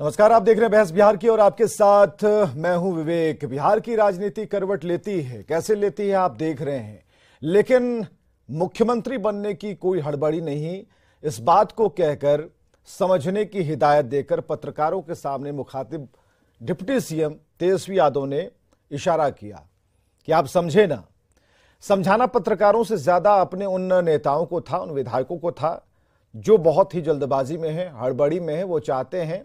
नमस्कार, आप देख रहे हैं बहस बिहार की और आपके साथ मैं हूं विवेक। बिहार की राजनीति करवट लेती है, कैसे लेती है आप देख रहे हैं, लेकिन मुख्यमंत्री बनने की कोई हड़बड़ी नहीं। इस बात को कहकर समझने की हिदायत देकर पत्रकारों के सामने मुखातिब डिप्टी सीएम तेजस्वी यादव ने इशारा किया कि आप समझे ना। समझाना पत्रकारों से ज्यादा अपने उन नेताओं को था, उन विधायकों को था जो बहुत ही जल्दबाजी में है, हड़बड़ी में है। वो चाहते हैं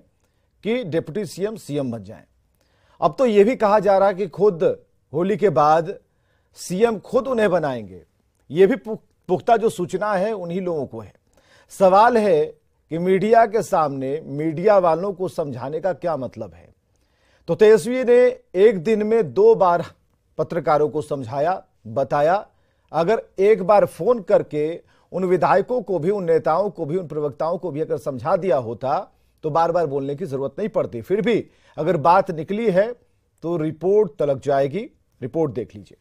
कि डिप्टी सीएम सीएम बन जाएं। अब तो यह भी कहा जा रहा है कि खुद होली के बाद सीएम खुद उन्हें बनाएंगे। यह भी पुख्ता जो सूचना है उन्हीं लोगों को है। सवाल है कि मीडिया के सामने मीडिया वालों को समझाने का क्या मतलब है। तो तेजस्वी ने एक दिन में 2 बार पत्रकारों को समझाया, बताया। अगर एक बार फोन करके उन विधायकों को भी, उन नेताओं को भी, उन प्रवक्ताओं को भी अगर समझा दिया होता तो बार बार बोलने की जरूरत नहीं पड़ती। फिर भी अगर बात निकली है तो रिपोर्ट तलक जाएगी। रिपोर्ट देख लीजिए।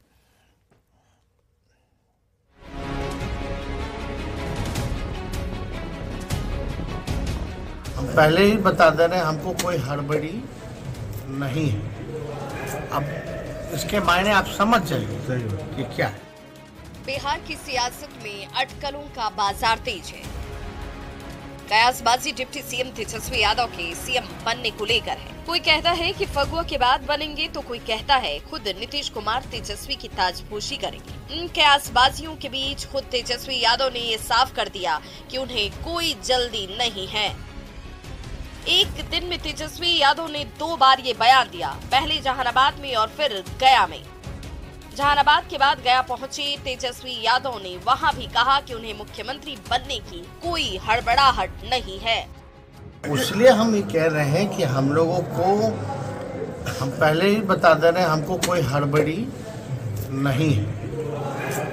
हम पहले ही बता दे रहे हैं, हमको कोई हड़बड़ी नहीं है। अब इसके मायने आप समझ जाइए कि क्या है। बिहार की सियासत में अटकलों का बाजार तेज है। कयासबाजी डिप्टी सीएम तेजस्वी यादव के सीएम बनने को लेकर है। कोई कहता है कि फगुआ के बाद बनेंगे, तो कोई कहता है खुद नीतीश कुमार तेजस्वी की ताजपोशी करेंगे। इन कयासबाजियों के बीच खुद तेजस्वी यादव ने ये साफ कर दिया कि उन्हें कोई जल्दी नहीं है। एक दिन में तेजस्वी यादव ने 2 बार ये बयान दिया, पहले जहानाबाद में और फिर गया में। जहानाबाद के बाद गया पहुंचे तेजस्वी यादव ने वहां भी कहा कि उन्हें मुख्यमंत्री बनने की कोई हड़बड़ाहट नहीं है। इसलिए हम ये कह रहे हैं कि हम लोगों को, हम पहले ही बता दे रहे हैं, हमको कोई हड़बड़ी नहीं है।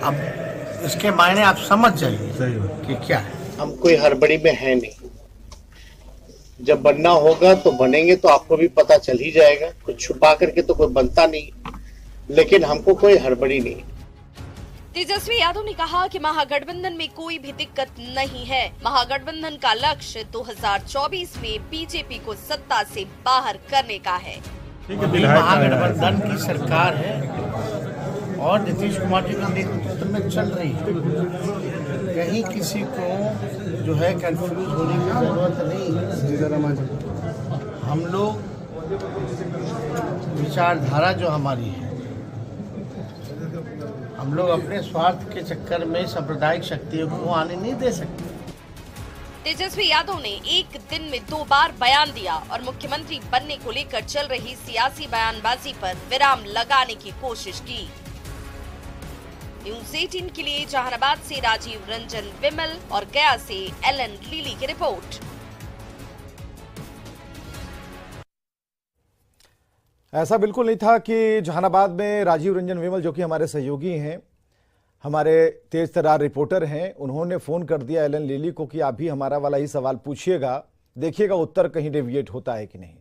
अब इसके मायने आप समझ जाइए कि क्या है। हम कोई हड़बड़ी में है नहीं। जब बनना होगा तो बनेंगे, तो आपको भी पता चल ही जाएगा। कुछ छुपा करके तो कोई बनता नहीं, लेकिन हमको कोई हड़बड़ी नहीं। तेजस्वी यादव ने कहा कि महागठबंधन में कोई भी दिक्कत नहीं है। महागठबंधन का लक्ष्य 2024 में बीजेपी को सत्ता से बाहर करने का है। महागठबंधन की सरकार है और नीतीश कुमार जी के नेतृत्व में चल रही है। कहीं किसी को जो है कंफ्यूज होने की जरूरत नहीं। हम लोग विचारधारा जो हमारी है, हम लोग अपने स्वार्थ के चक्कर में सांप्रदायिक शक्तियों को आने नहीं दे सकते। तेजस्वी यादव ने एक दिन में 2 बार बयान दिया और मुख्यमंत्री बनने को लेकर चल रही सियासी बयानबाजी पर विराम लगाने की कोशिश की। न्यूज़ 18 के लिए जहानाबाद से राजीव रंजन विमल और गया से एलन लीली की रिपोर्ट। ऐसा बिल्कुल नहीं था कि जहानाबाद में राजीव रंजन विमल, जो कि हमारे सहयोगी हैं, हमारे तेज तर्रार रिपोर्टर हैं, उन्होंने फोन कर दिया एलन लीली को कि आप भी हमारा वाला ही सवाल पूछिएगा, देखिएगा उत्तर कहीं डेविएट होता है कि नहीं।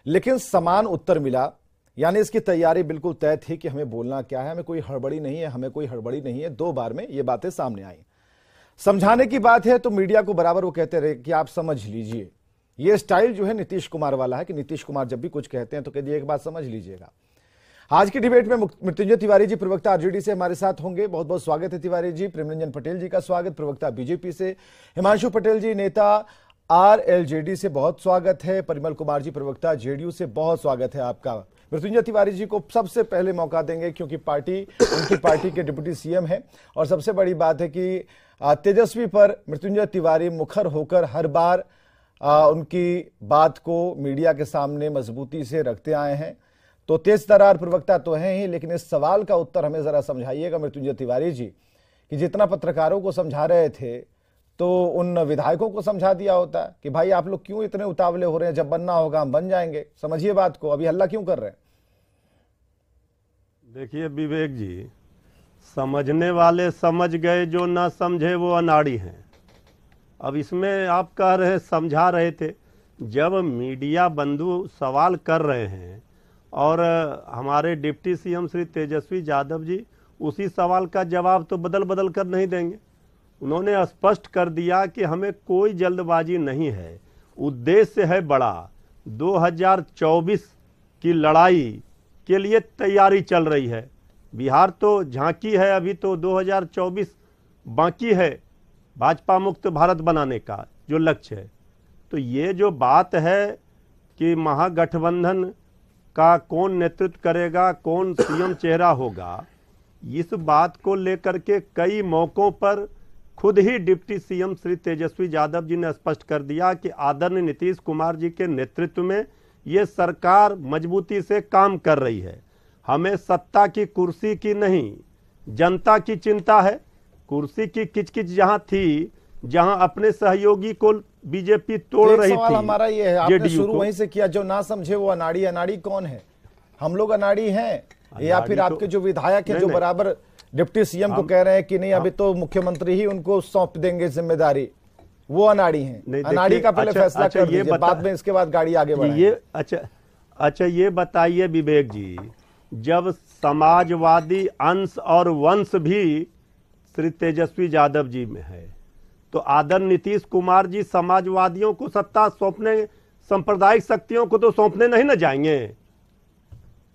लेकिन समान उत्तर मिला। यानी इसकी तैयारी बिल्कुल तय थी कि हमें बोलना क्या है, हमें कोई हड़बड़ी नहीं है, हमें कोई हड़बड़ी नहीं है। 2 बार में ये बातें सामने आई। समझाने की बात है तो मीडिया को बराबर वो कहते रहे कि आप समझ लीजिए। ये स्टाइल जो है नीतीश कुमार वाला है कि नीतीश कुमार जब भी कुछ कहते हैं तो कह दिए एक बात समझ लीजिएगा। आज की डिबेट में मृत्युंजय तिवारी जी प्रवक्ता आरजेडी से हमारे साथ होंगे। बहुत बहुत स्वागत है तिवारी जी। प्रेमरंजन पटेल जी का स्वागत, प्रवक्ता बीजेपी से। हिमांशु पटेल जी नेता आरएलजेडी से बहुत स्वागत है। परिमल कुमार जी प्रवक्ता जेडीयू से बहुत स्वागत है आपका। मृत्युंजय तिवारी जी को सबसे पहले मौका देंगे क्योंकि उनकी पार्टी के डिप्टी सीएम है और सबसे बड़ी बात है कि तेजस्वी पर मृत्युंजय तिवारी मुखर होकर हर बार उनकी बात को मीडिया के सामने मजबूती से रखते आए हैं। तो तेज तर्रार प्रवक्ता तो हैं ही, लेकिन इस सवाल का उत्तर हमें जरा समझाइएगा मृत्युंजय तिवारी जी कि जितना पत्रकारों को समझा रहे थे तो उन विधायकों को समझा दिया होता कि भाई आप लोग क्यों इतने उतावले हो रहे हैं, जब बनना होगा हम बन जाएंगे, समझिए बात को, अभी हल्ला क्यों कर रहे हैं। देखिए विवेक जी, समझने वाले समझ गए, जो ना समझे वो अनाड़ी हैं। अब इसमें आप कह रहे, समझा रहे थे, जब मीडिया बंधु सवाल कर रहे हैं और हमारे डिप्टी सीएम श्री तेजस्वी यादव जी उसी सवाल का जवाब तो बदल बदल कर नहीं देंगे। उन्होंने स्पष्ट कर दिया कि हमें कोई जल्दबाजी नहीं है, उद्देश्य है बड़ा, 2024 की लड़ाई के लिए तैयारी चल रही है। बिहार तो झांकी है, अभी तो 2024 बाकी है भाजपा मुक्त भारत बनाने का जो लक्ष्य है। तो ये जो बात है कि महागठबंधन का कौन नेतृत्व करेगा, कौन सीएम चेहरा होगा, इस बात को लेकर के कई मौकों पर खुद ही डिप्टी सीएम श्री तेजस्वी यादव जी ने स्पष्ट कर दिया कि आदरणीय नीतीश कुमार जी के नेतृत्व में ये सरकार मजबूती से काम कर रही है। हमें सत्ता की कुर्सी की नहीं, जनता की चिंता है। कुर्सी की किचकिच जहां थी, जहां अपने सहयोगी को बीजेपी तोड़ रही थी। सवाल हमारा ये है, आपने शुरू वहीं से किया, जो ना समझे वो अनाड़ी। अनाड़ी कौन है? हम लोग अनाड़ी हैं या फिर आपके जो विधायक है जो बराबर डिप्टी सीएम को कह रहे हैं कि नहीं अभी तो मुख्यमंत्री ही उनको सौंप देंगे जिम्मेदारी, वो अनाड़ी हैं? अनाड़ी का पहले फैसला कर दीजिए, बाद में इसके बाद गाड़ी आगे बढ़ाएं। ये अच्छा ये बताइए विवेक जी, जब समाजवादी अंश और वंश भी श्री तेजस्वी यादव जी में है, तो आदरणीय नीतीश कुमार जी समाजवादियों को सत्ता सौंपने, सांप्रदायिक शक्तियों को तो सौंपने नहीं ना जाएंगे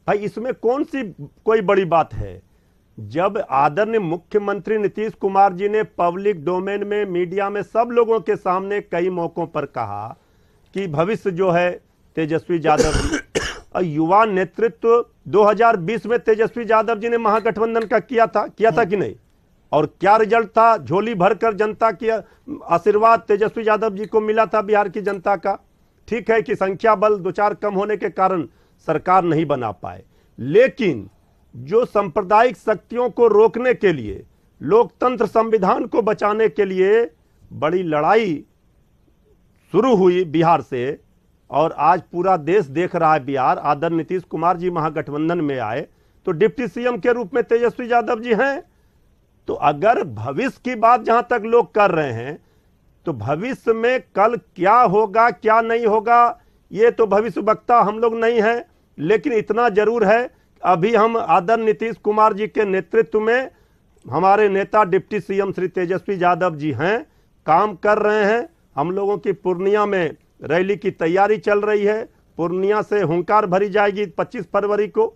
भाई। इसमें कौन सी कोई बड़ी बात है? जब आदरणीय मुख्यमंत्री नीतीश कुमार जी ने पब्लिक डोमेन में, मीडिया में, सब लोगों के सामने कई मौकों पर कहा कि भविष्य जो है तेजस्वी यादव जी, और युवा नेतृत्व 2020 में तेजस्वी यादव जी ने महागठबंधन का किया था कि नहीं? और क्या रिजल्ट था? झोली भरकर जनता की आशीर्वाद तेजस्वी यादव जी को मिला था बिहार की जनता का। ठीक है कि संख्या बल 2-4 कम होने के कारण सरकार नहीं बना पाए, लेकिन जो सांप्रदायिक शक्तियों को रोकने के लिए, लोकतंत्र संविधान को बचाने के लिए बड़ी लड़ाई शुरू हुई बिहार से, और आज पूरा देश देख रहा है बिहार। आदरणीय नीतीश कुमार जी महागठबंधन में आए तो डिप्टी सीएम के रूप में तेजस्वी यादव जी हैं। तो अगर भविष्य की बात जहां तक लोग कर रहे हैं, तो भविष्य में कल क्या होगा क्या नहीं होगा, ये तो भविष्य वक्ता हम लोग नहीं हैं। लेकिन इतना जरूर है, अभी हम आदरणीय नीतीश कुमार जी के नेतृत्व में हमारे नेता डिप्टी सीएम श्री तेजस्वी यादव जी हैं, काम कर रहे हैं। हम लोगों की पूर्णिया में रैली की तैयारी चल रही है। पूर्णिया से हुंकार भरी जाएगी 25 फरवरी को।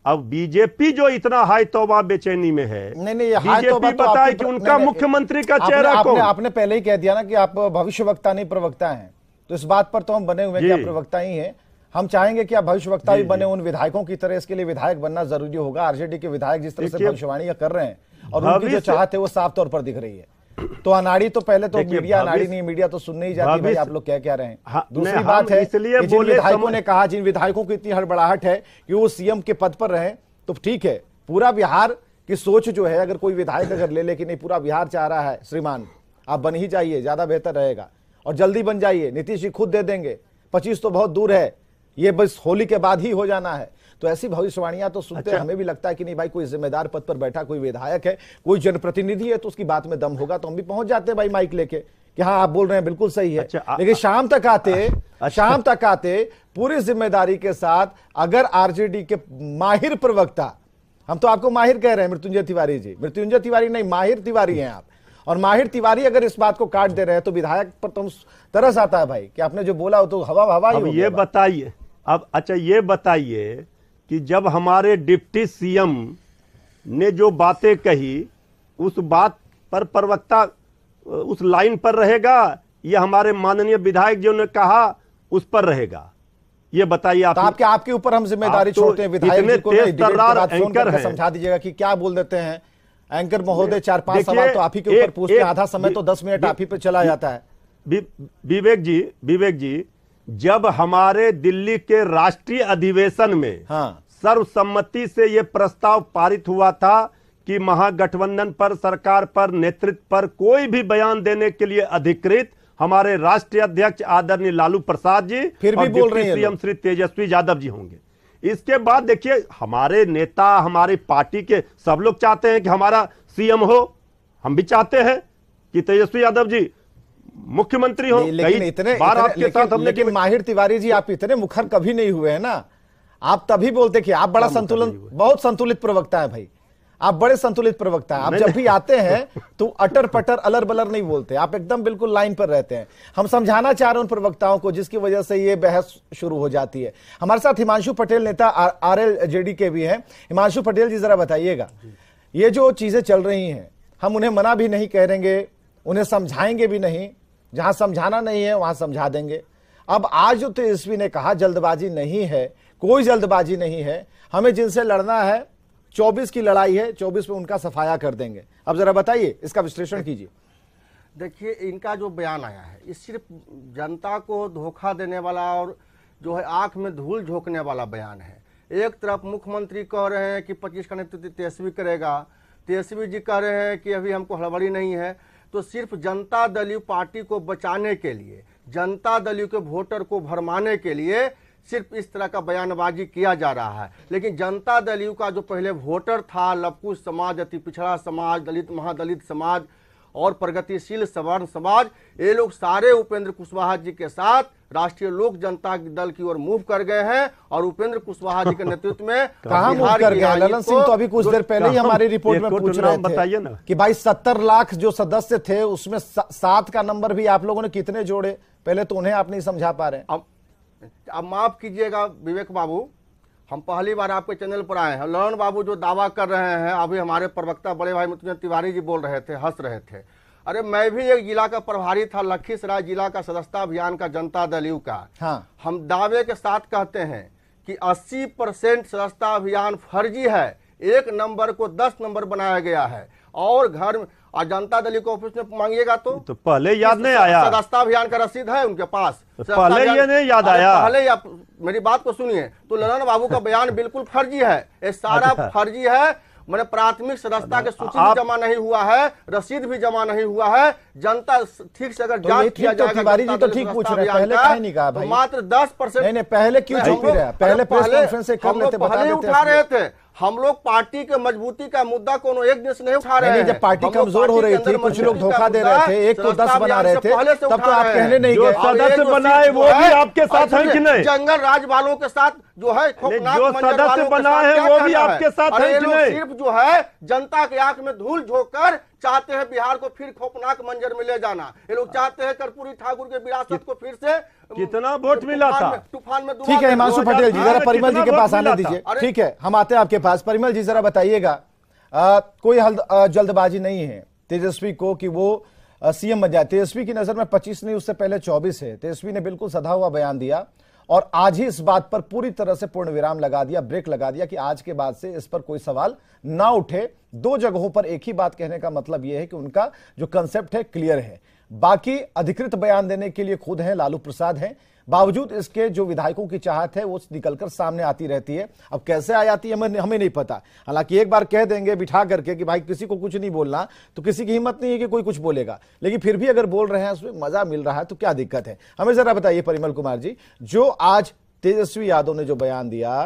अब बीजेपी जो इतना हाई तौबा बेचैनी में है, नहीं बीजेपी बताए कि उनका मुख्यमंत्री का चेहरा कौन? आपने पहले ही कह दिया ना कि आप भविष्यवक्ता नहीं प्रवक्ता हैं, तो इस बात पर तो हम बने हुए हैं कि आप प्रवक्ता ही हैं। हम चाहेंगे कि आप भविष्यवक्ता भी बने उन विधायकों की तरह। इसके लिए विधायक बनना जरूरी होगा। आरजेडी के विधायक जिस तरह से भविष्यवाणियां कर रहे हैं और उनकी जो चाहत है वो साफ तौर पर दिख रही है। तो अनाड़ी तो पहले तो मीडिया अनाड़ी नहीं, मीडिया तो सुनने ही जाती है आप लोग क्या रहे हैं। दूसरी बात है, जिन विधायकों ने कहा, जिन विधायकों की इतनी हड़बड़ाहट है कि वो सीएम के पद पर रहे, तो ठीक है, पूरा बिहार की सोच जो है, अगर कोई विधायक अगर ले कि नहीं पूरा बिहार चाह रहा है श्रीमान आप बन ही जाइए, ज्यादा बेहतर रहेगा और जल्दी बन जाइए, नीतीश जी खुद दे देंगे, 25 तो बहुत दूर है, ये बस होली के बाद ही हो जाना है। तो ऐसी भविष्यवाणियां तो सुनते हमें भी लगता है कि नहीं भाई, कोई जिम्मेदार पद पर बैठा कोई विधायक है, कोई जनप्रतिनिधि है, तो उसकी बात में दम होगा, तो हम भी पहुंच जाते हैं भाई माइक लेके कि हाँ आप बोल रहे हैं बिल्कुल सही है। लेकिन शाम तक आते पूरी जिम्मेदारी के साथ अगर आरजेडी के माहिर प्रवक्ता, हम तो आपको माहिर कह रहे हैं मृत्युंजय तिवारी जी, मृत्युंजय तिवारी नहीं माहिर तिवारी हैं आप, और माहिर तिवारी अगर इस बात को काट दे रहे हैं तो विधायक पर तुम तरस आता है भाई कि आपने जो बोला हो तो हवा ही हो गया। ये बताइए अब, अच्छा ये बताइए कि जब हमारे डिप्टी सीएम ने जो बातें कही, उस बात पर प्रवक्ता उस लाइन पर रहेगा या हमारे माननीय विधायक जो ने कहा उस पर रहेगा? ये बताइए आप। तो आपके ऊपर हम जिम्मेदारी छोड़ते हैं, विधायक जी को एंकर समझा दीजिएगा कि क्या बोल देते हैं एंकर महोदय। 4-5 सवाल तो आप ही के ऊपर पूछते हैं, आधा समय तो 10 मिनट आप ही पे चला जाता है। विवेक जी, जब हमारे दिल्ली के राष्ट्रीय अधिवेशन में सर्वसम्मति से यह प्रस्ताव पारित हुआ था कि महागठबंधन पर, सरकार पर, नेतृत्व पर कोई भी बयान देने के लिए अधिकृत हमारे राष्ट्रीय अध्यक्ष आदरणीय लालू प्रसाद जी फिर भी बोल रहे हैं सीएम श्री तेजस्वी यादव जी होंगे। इसके बाद देखिए हमारे नेता, हमारी पार्टी के सब लोग चाहते हैं कि हमारा सीएम हो, हम भी चाहते हैं कि तेजस्वी यादव जी मुख्यमंत्री हो। लेकिन इतने आपके साथ हमने, लेकिन माहिर तिवारी जी आप इतने मुखर कभी नहीं हुए हैं ना। आप तभी बोलते कि आप बड़ा संतुलन, बहुत संतुलित प्रवक्ता है भाई। आप बड़े संतुलित प्रवक्ता हैं। आप जब भी आते हैं तो अटर पटर अलर बलर नहीं बोलते, आप एकदम बिल्कुल लाइन पर रहते हैं। हम समझाना चाह रहे हैं उन प्रवक्ताओं को जिसकी वजह से ये बहस शुरू हो जाती है। हमारे साथ हिमांशु पटेल नेता RLJD के भी हैं। हिमांशु पटेल जी जरा बताइएगा, ये जो चीजें चल रही हैं हम उन्हें मना भी नहीं करेंगे, उन्हें समझाएंगे भी नहीं, जहां समझाना नहीं है वहां समझा देंगे। अब आज जो तेजस्वी ने कहा जल्दबाजी नहीं है, कोई जल्दबाजी नहीं है, हमें जिनसे लड़ना है 24 की लड़ाई है, 24 में उनका सफाया कर देंगे। अब जरा बताइए, इसका विश्लेषण कीजिए। देखिए, इनका जो बयान आया है ये सिर्फ जनता को धोखा देने वाला और जो है आंख में धूल झोंकने वाला बयान है। एक तरफ मुख्यमंत्री कह रहे हैं कि 25 का नेतृत्व तेजस्वी करेगा, तेजस्वी जी कह रहे हैं कि अभी हमको हड़बड़ी नहीं है। तो सिर्फ जनता दल पार्टी को बचाने के लिए, जनता दल के वोटर को भरमाने के लिए सिर्फ इस तरह का बयानबाजी किया जा रहा है। लेकिन जनता दल का जो पहले वोटर था, लवकुश समाज, अति पिछड़ा समाज, दलित महादलित समाज और प्रगतिशील सवर्ण समाज, ये लोग सारे उपेंद्र कुशवाहा जी के साथ राष्ट्रीय लोक जनता दल की ओर मूव कर गए हैं और उपेंद्र कुशवाहा जी के नेतृत्व में कहां मूव कर गए? ललन सिंह तो अभी कुछ देर पहले ही हमारी रिपोर्ट में पूछ रहे थे, बताइए ना, कि भाई 70 लाख जो सदस्य थे उसमें 7 का नंबर भी आप लोगों ने कितने जोड़े? पहले तो उन्हें आप नहीं समझा पा रहे। अब माफ कीजिएगा विवेक बाबू, हम पहली बार आपके चैनल पर आए हैं। ललन बाबू जो दावा कर रहे हैं, अभी हमारे प्रवक्ता बड़े भाई मुतुल तिवारी जी बोल रहे थे, हंस रहे थे। अरे मैं भी एक जिला का प्रभारी था, लखीसराय जिला का सदस्यता अभियान का जनता दल का। हाँ। हम दावे के साथ कहते हैं कि 80% सदस्यता अभियान फर्जी है, 1 नंबर को 10 नंबर बनाया गया है। और घर जनता दल को ऑफिस में मांगिएगा तो पहले याद नहीं आया, सदस्यता अभियान का रसीद है उनके पास, पहले ये नहीं याद आया। पहले आप मेरी बात को सुनिए। तो ललन बाबू का बयान बिल्कुल फर्जी है, ये सारा फर्जी है। मैंने प्राथमिक सदस्यता के सूची भी जमा नहीं हुआ है, रसीद भी जमा नहीं हुआ है। जनता ठीक से अगर जांच किया जाएगा, तिवारी जी तो ठीक पूछ रहे हैं, पहले कहीं नहीं कहा भाई, मात्र 10%। नहीं, पहले क्यों चुप रहे? पहले प्रेस कॉन्फ्रेंस से कर लेते, बता देते, उठा रहे थे। हम लोग पार्टी के मजबूती का मुद्दा को एक दिन से नहीं उठा रहे हैं। जब पार्टी कमजोर हो रही थी, कुछ लोग धोखा दे रहे थे, एक को 10 बना रहे थे, तब तो आप कहने नहीं गए। सदस्य बनाए वो भी आपके साथ है कि नहीं? जंगल राज वालों के साथ जो है, जो सदस्य बनाए हैं वो भी आपके साथ है कि नहीं? सिर्फ जो है जनता के आंख में धूल झोंककर चाहते हैं बिहार को फिर खौफनाक मंजर में ले जाना। ये लोग चाहते हैं कर्पूरी ठाकुर के विरासत को फिर से कितना वोट मिला था तूफान में। ठीक है हिमांशु पटेल जी, जरा परिमल जी के पास आने दीजिए। ठीक है, हम आते हैं आपके पास। परिमल जी जरा बताइएगा, कोई जल्दबाजी नहीं है तेजस्वी को कि वो सीएम बन जाए। तेजस्वी की नजर में 25 नहीं, उससे पहले 24 है। तेजस्वी ने बिल्कुल सधा हुआ बयान दिया और आज ही इस बात पर पूरी तरह से पूर्ण विराम लगा दिया, ब्रेक लगा दिया कि आज के बाद से इस पर कोई सवाल ना उठे। 2 जगहों पर एक ही बात कहने का मतलब यह है कि उनका जो कंसेप्ट है क्लियर है। बाकी अधिकृत बयान देने के लिए खुद हैं लालू प्रसाद हैं, बावजूद इसके जो विधायकों की चाहत है वो निकलकर सामने आती रहती है। अब कैसे आ जाती है हमें नहीं पता। हालांकि एक बार कह देंगे बिठा करके कि भाई किसी को कुछ नहीं बोलना, तो किसी की हिम्मत नहीं है कि कोई कुछ बोलेगा। लेकिन फिर भी अगर बोल रहे हैं, उसमें मजा मिल रहा है, तो क्या दिक्कत है? हमें जरा बताइए परिमल कुमार जी, जो आज तेजस्वी यादव ने जो बयान दिया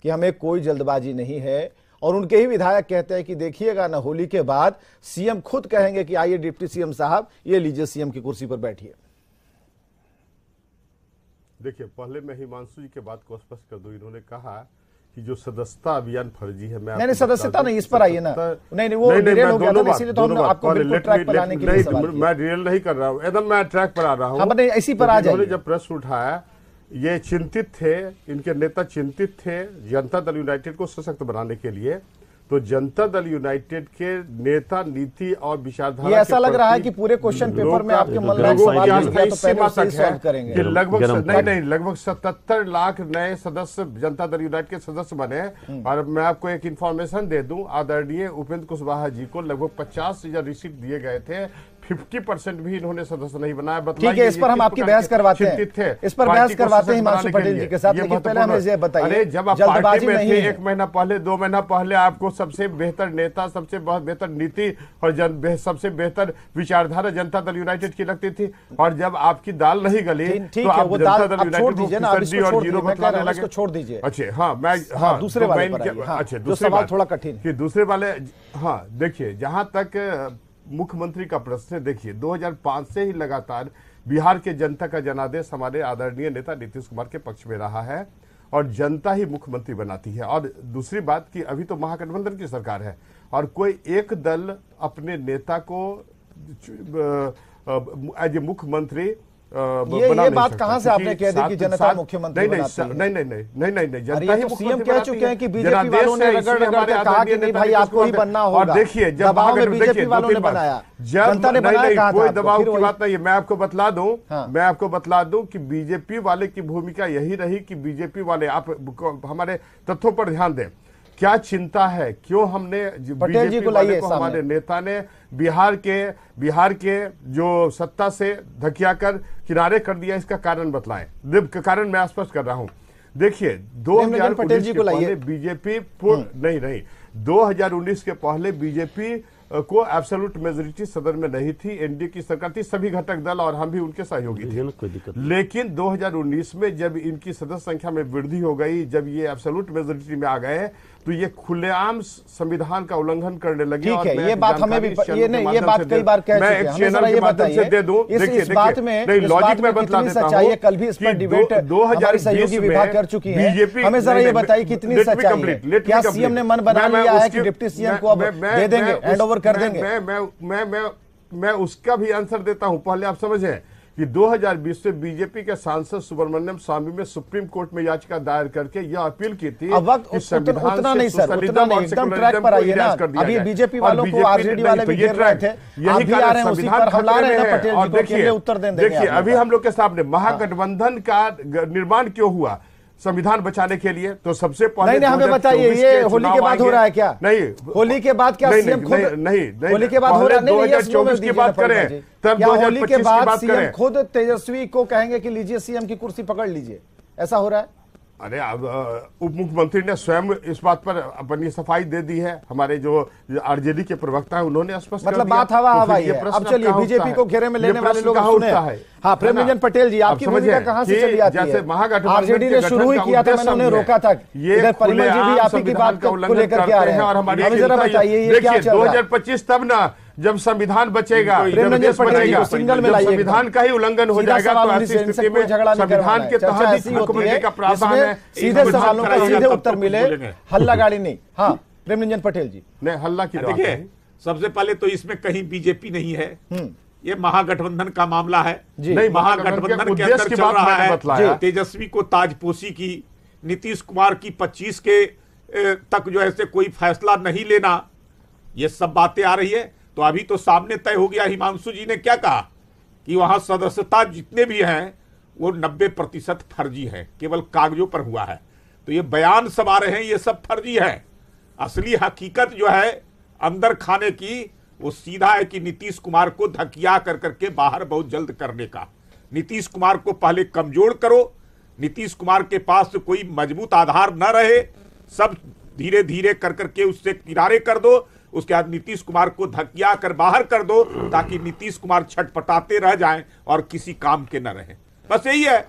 कि हमें कोई जल्दबाजी नहीं है, और उनके ही विधायक कहते हैं कि देखिएगा ना, होली के बाद सीएम खुद कहेंगे कि आइए डिप्टी सीएम साहब, ये लीजिए सीएम की कुर्सी पर बैठिए। देखिए, पहले मैं हिमांशु जी के बात को स्पष्ट कर दूं। इन्होंने कहा कि जो सदस्यता अभियान फर्जी है। मैं नहीं, सदस्यता नहीं, इस पर आइए ना। नहीं, वो डिटेल हो गया था, इसीलिए तो हम आपको बिल्कुल ट्रैक पर लाने के लिए सवाल किया। मैं डिटेल नहीं कर रहा हूं, एकदम मैं ट्रैक पर आ रहा हूं। हाँ, इसी पर आ जाइए। जब प्रश्न उठाया, ये चिंतित थे, इनके नेता चिंतित थे जनता दल यूनाइटेड को सशक्त बनाने के लिए। तो जनता दल यूनाइटेड के नेता, नीति और विचारधारा, ये ऐसा लग रहा है कि पूरे क्वेश्चन पेपर में आपके मन में सवाल करेंगे कि लगभग 77 लाख नए सदस्य जनता दल यूनाइटेड के सदस्य बने। और मैं आपको एक इंफॉर्मेशन दे दूं, आदरणीय उपेंद्र कुशवाहा जी को लगभग 50 रिसीट दिए गए थे, 50% भी इन्होंने सदस्य नहीं बनाया। ठीक है, इस पर हम आपकी बहस करवाते हैं, इस पर बहस करवाते हैं हिमांशु पटेल जी के साथ। लेकिन पहले हमें ये बताइए, जब आप पार्टी में थे 1 महीना पहले, 2 महीना पहले आपको सबसे बेहतर नेता, सबसे बेहतर नीति और सबसे बेहतर विचारधारा जनता दल यूनाइटेड की लगती थी। और जब आपकी दाल नहीं गली तो आप जनता दल यूनाइटेड को फिसड्डी और जीरो बतलाने लगे। छोड़ दीजिए। अच्छा, हाँ, मैं दूसरे वाले अच्छा, दूसरे सवाल थोड़ा कठिन कि दूसरे वाले। हाँ, देखिए, जहां तक मुख्यमंत्री का प्रश्न है, देखिए 2005 से ही लगातार बिहार के जनता का जनादेश हमारे आदरणीय नेता नीतीश कुमार के पक्ष में रहा है। और जनता ही मुख्यमंत्री बनाती है। और दूसरी बात कि अभी तो महागठबंधन की सरकार है और कोई एक दल अपने नेता को एज ए मुख्यमंत्री ये बात कहां से आपने कह दी कि जनता मुख्यमंत्री बनाती है? नहीं, जनता ही सीएम कह चुके हैं कि बीजेपी वालों ने रगड़ के कहा कि नहीं भाई आपको ही बनना होगा। और देखिए जब बीजेपी वालों ने बनाया, जनता ने बनाया, कहा कोई दबाव की बात नहीं है। मैं आपको बतला दूं कि बीजेपी वाले की भूमिका यही रही कि बीजेपी वाले, आप हमारे तथ्यों पर ध्यान दें, क्या चिंता है, क्यों हमने पटेल जी को लाइए, हमारे नेता ने बिहार के जो सत्ता से धकिया कर किनारे कर दिया, इसका कारण बतलाएं। कारण मैं स्पष्ट कर रहा हूं। देखिए 2019 के पहले बीजेपी नहीं 2019 के पहले बीजेपी को एब्सोल्यूट मेजोरिटी सदन में नहीं थी, एनडीए की सरकार थी, सभी घटक दल और हम भी उनके सहयोगी थे। लेकिन 2019 में जब इनकी सदस्य संख्या में वृद्धि हो गई, जब ये एब्सोल्यूट मेजोरिटी में आ गए, तो ये खुलेआम संविधान का उल्लंघन करने लगे। ठीक है, ये बात हमें भी ये बात कई बार कह चुके हैं। हमें जरा ये बताइए, दे दूं, इस बात में लॉजिक में कितनी सच्चाई है? कल भी इस पर डिबेट हमारी सहयोगी विभाग कर चुकी है। हमें जरा ये बताइए कितनी सच्चाई है? क्या सीएम ने मन बना लिया है कि डिप्टी सीएम को अब दे देंगे, हैंड ओवर कर देंगे? मैं उसका भी आंसर देता हूं। पहले आप समझें कि 2020 में बीजेपी के सांसद सुब्रमण्यम स्वामी में सुप्रीम कोर्ट में याचिका दायर करके यह अपील की थी कि संविधान उतना नहीं सर, उतना नहीं, एकदम ट्रैक पर आइए ना। अभी बीजेपी वालों को आरजेडी वाले भी घेर रहे थे, आप भी आ रहे हैं उसी पर हमला रहे हैं पटेल जी को, केंद्रीय उत्तर देंगे। देखिए अभी हम लोग के सामने महागठबंधन का निर्माण क्यों हुआ? संविधान बचाने के लिए। तो सबसे पहले नहीं, हमें बताइए, ये होली के बाद हो रहा है क्या? नहीं, होली के बाद क्या सीएम खुद नहीं होली के बाद हो रहा है? 2024 की बात करें, तब क्या होली के 2025 बाद सीएम खुद तेजस्वी को कहेंगे कि लीजिए सीएम की कुर्सी पकड़ लीजिए, ऐसा हो रहा है? अरे अब उप मुख्यमंत्री ने स्वयं इस बात पर अपनी सफाई दे दी है। हमारे जो आरजेडी के प्रवक्ता है उन्होंने स्पष्ट मतलब बात हवा हवाई है। अब चलिए बीजेपी को घेरे में लेने वाले लोग सुने। हाँ, प्रेमरंजन पटेल जी, आपकी भूमिका कहाँ से चली आती है? आरजेडी ने शुरू ही किया था, मैंने उन्हें रोका था। इधर परिमल जी भी आप ही की बात को लेकर के आ रहे हैं। हमें जरा बताइए ये क्या चल रहा है? 2025 तब ना जब संविधान बचेगा, प्रेमरंजन पटेल जी को सिंगल में लाइए, संविधान का ही उल्लंघन हो जाएगा तो ऐसी स्थिति में संविधान के तहत मुख्यमंत्री का प्रावधान है। सीधे सवालों का सीधे उत्तर मिले, हल्ला गाड़ी नहीं। हाँ प्रेमरंजन पटेल जी, नहीं हल्ला की देखिए, सबसे पहले तो इसमें कहीं बीजेपी नहीं है, ये महागठबंधन का मामला है। नहीं, महागठबंधन के अंदर चल रहा है। तेजस्वी को ताजपोशी की, नीतीश कुमार की 25 के तक जो है कोई फैसला नहीं लेना, ये सब बातें आ रही है। तो अभी तो सामने तय हो गया, हिमांशु जी ने क्या कहा कि वहां सदस्यता जितने भी हैं वो 90% फर्जी है, केवल कागजों पर हुआ है। तो ये बयान सब आ रहे हैं, ये सब फर्जी है। असली हकीकत जो है अंदर खाने की, वो सीधा है कि नीतीश कुमार को धकिया कर करके बाहर बहुत जल्द करने का। नीतीश कुमार को पहले कमजोर करो, नीतीश कुमार के पास कोई मजबूत आधार न रहे, सब धीरे धीरे कर करके उससे किनारे कर दो। उसके बाद नीतीश कुमार को धकिया कर बाहर कर दो, ताकि नीतीश कुमार छटपटाते रह जाएं और किसी काम के न रहें। बस यही है।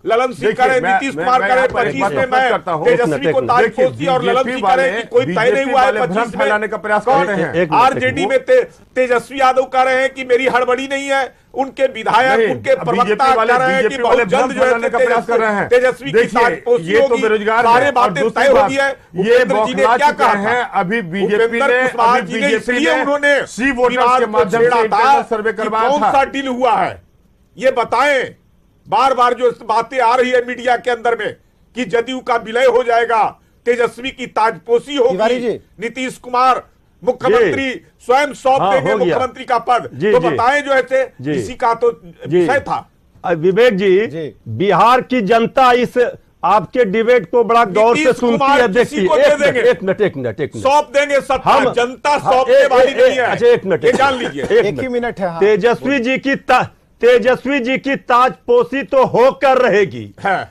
ललन सिंह करे, नीतीश कुमार करे 25 में, मैं तेजस्वी को ताजपोशी और ललन सिंह करे कि कोई तय नहीं हुआ है 25 में का प्रयास कर रहे हैं। आरजेडी में तेजस्वी यादव कह रहे हैं कि मेरी हड़बड़ी नहीं है, उनके विधायक, उनके प्रवक्ता कह रहे हैं कि बहुत जल्द जो है तेजस्वी की ताजपोशी होगी, सारे बातें तय हो गई है। उपेंद्र जी ने क्या कहा है? अभी बीजेपी ने इसलिए उन्होंने सी वोटर्स के माध्यम से सर्वे करवाया था। कौन सा डील हुआ है ये बताएं। बार बार जो बातें आ रही है मीडिया के अंदर में कि जदयू का विलय हो जाएगा, तेजस्वी की ताजपोशी होगी, नीतीश कुमार मुख्यमंत्री स्वयं सौंप देंगे मुख्यमंत्री का पद, तो बताएं जो ऐसे इसी का तो विषय था। विवेक जी, बिहार की जनता इस आपके डिबेट को बड़ा गौर से सुनती है, देखती है। एक मिनट सौंप देंगे सत्ता, जनता सौंपने वाली नहीं है। अच्छा एक मिनट, जान लीजिए, एक ही मिनट है। तेजस्वी जी की ताजपोशी तो होकर रहेगी,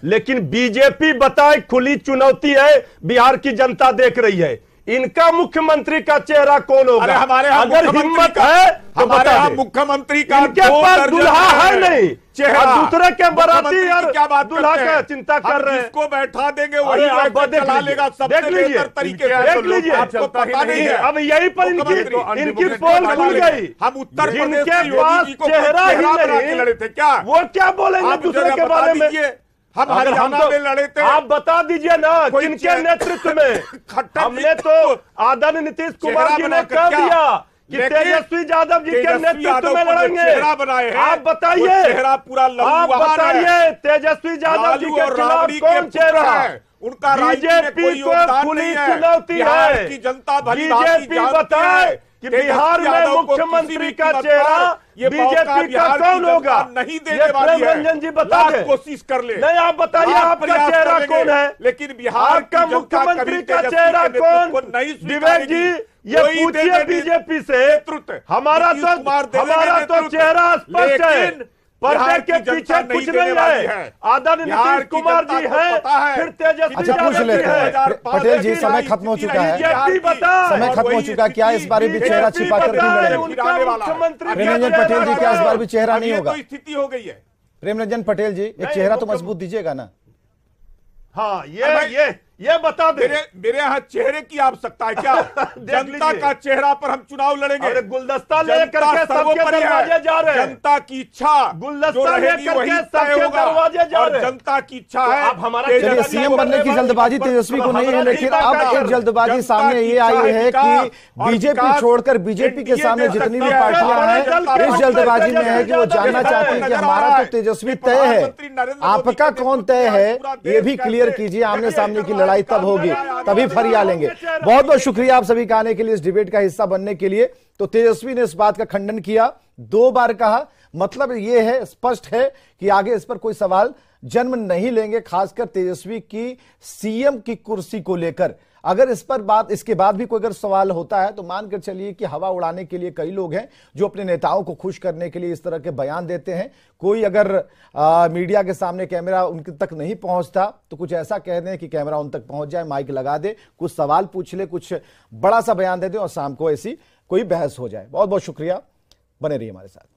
लेकिन बीजेपी बताए खुली चुनौती है, बिहार की जनता देख रही है। इनका मुख्यमंत्री का चेहरा कौन होगा? हमारे अगर हिम्मत है तो हमारे मुख्यमंत्री का इनके पास दुल्हा है नहीं, चेहरा दूसरे के बराती यार क्या बात दुल्हा का चिंता कर रहे हैं। इसको बैठा देंगे वही चला लेगा, सबसे बेहतर तरीके से देख लीजिए। आपको पता नहीं है, अब यही पर इनकी पोल खुल गई। हम उत्तर प्रदेश के पास चेहरा ही नहीं लड़े थे क्या? वो क्या बोलेंगे दूसरे के बारे में? हम अगर हरियाणा तो- में लड़े थे, आप बता दीजिए ना कोई किनके नेतृत्व में। खट्टर हमने जी तो आदरणीय नीतीश कुमार जी ने बनाकर कह क्या? दिया कि लेकिन तेजस्वी यादव जी के तेजस्वी नेतृत्व यादव में को जो लड़ेंगे। चेहरा बनाए हैं, आप वो बताइए, चेहरा पूरा आप लहूलुहान है। बताइए तेजस्वी यादव जी लालू के और खिलाफ राबड़ी के कौन पुत्र चेहरा है, उनका राजनीति में बीजेपी कोई को योगदान खुली नहीं है। चुनौती बिहार है। की जनता भली भांति बीजेपी जानती बताए है कि बिहार तेजस्वी में यादव को मुख्यमंत्री किसी भी का कीमत चेहरा पर ये बीजेपी मौका का बिहार की कौन जनता होगा? नहीं ये देने वाली प्रेम है। रंजन जी बता लाख दें। कोशिश कर ले, नहीं, आप बताइए आप आपका प्रयास चेहरा करेंगे, कौन है? लेकिन बिहार आपका की जनता मुख्यमंत्री कभी का तेजस्वी चेहरा के नेतृत्व कौन? को नहीं विवेक स्वीकारेगी। जी ये वही पूछिए देंगे बीजेपी से। नेतृत्व। हमारा नीतीश कुमार तो देंगे हमारा तो नेतृत्व। चेहरा स्पष्ट है, लेकिन पर्दे बिहार के की जनता पीछे नहीं कुछ देने नहीं वाली है। है। आदरणीय बिहार नीतीश की कुमार जनता जी को है, पता है। फिर तेजस्वी अच्छा, पूछ यादव लेते जी हैं। है। पटेल जी, समय खत्म हो चुका है। बीजेपी बता समय खत्म हो चुका है। क्या इस बार भी चेहरा छिपा कर नहीं लड़ेंगे? उनका मुख्यमंत्री प्रेम रंजन पटेल जी, क्या इस बार भी चेहरा नहीं होगा? तो स्थिति हो गई है। प्रेम रंजन पटेल जी, एक चेहरा तो मजबूत दीजिएगा ना। हाँ, ये बता दे। मेरे यहाँ चेहरे की आवश्यकता है क्या? जनता का चेहरा पर हम चुनाव लड़ेंगे। अरे गुलदस्ता लेकर के सबके दरवाजे जा रहे हैं। जनता की इच्छा गुलदस्ता लेकर के सबके दरवाजे जा रहे हैं। जनता की इच्छा है। आप हमारा चलिए, सीएम बनने की जल्दबाजी तेजस्वी को नहीं है, लेकिन अब एक जल्दबाजी सामने ये आई है कि बीजेपी छोड़कर बीजेपी के सामने जितनी भी पार्टियां हैं, इस जल्दबाजी में है कि वो जानना चाहती है कि हमारा तो तेजस्वी तय है, आपका कौन तय है, ये भी क्लियर कीजिए। आमने सामने की लड़ाई तब होगी, तभी फरिया लेंगे। बहुत बहुत शुक्रिया आप सभी का आने के लिए, इस डिबेट का हिस्सा बनने के लिए। तो तेजस्वी ने इस बात का खंडन किया, 2 बार कहा, मतलब ये है, स्पष्ट है कि आगे इस पर कोई सवाल जन्म नहीं लेंगे, खासकर तेजस्वी की सीएम की कुर्सी को लेकर। अगर इस पर बात, इसके बाद भी कोई अगर सवाल होता है तो मानकर चलिए कि हवा उड़ाने के लिए कई लोग हैं जो अपने नेताओं को खुश करने के लिए इस तरह के बयान देते हैं। कोई अगर मीडिया के सामने कैमरा उनके तक नहीं पहुंचता तो कुछ ऐसा कह दें कि कैमरा उन तक पहुंच जाए, माइक लगा दे, कुछ सवाल पूछ ले, कुछ बड़ा सा बयान दे दे और शाम को ऐसी कोई बहस हो जाए। बहुत बहुत शुक्रिया, बने रहिए हमारे साथ।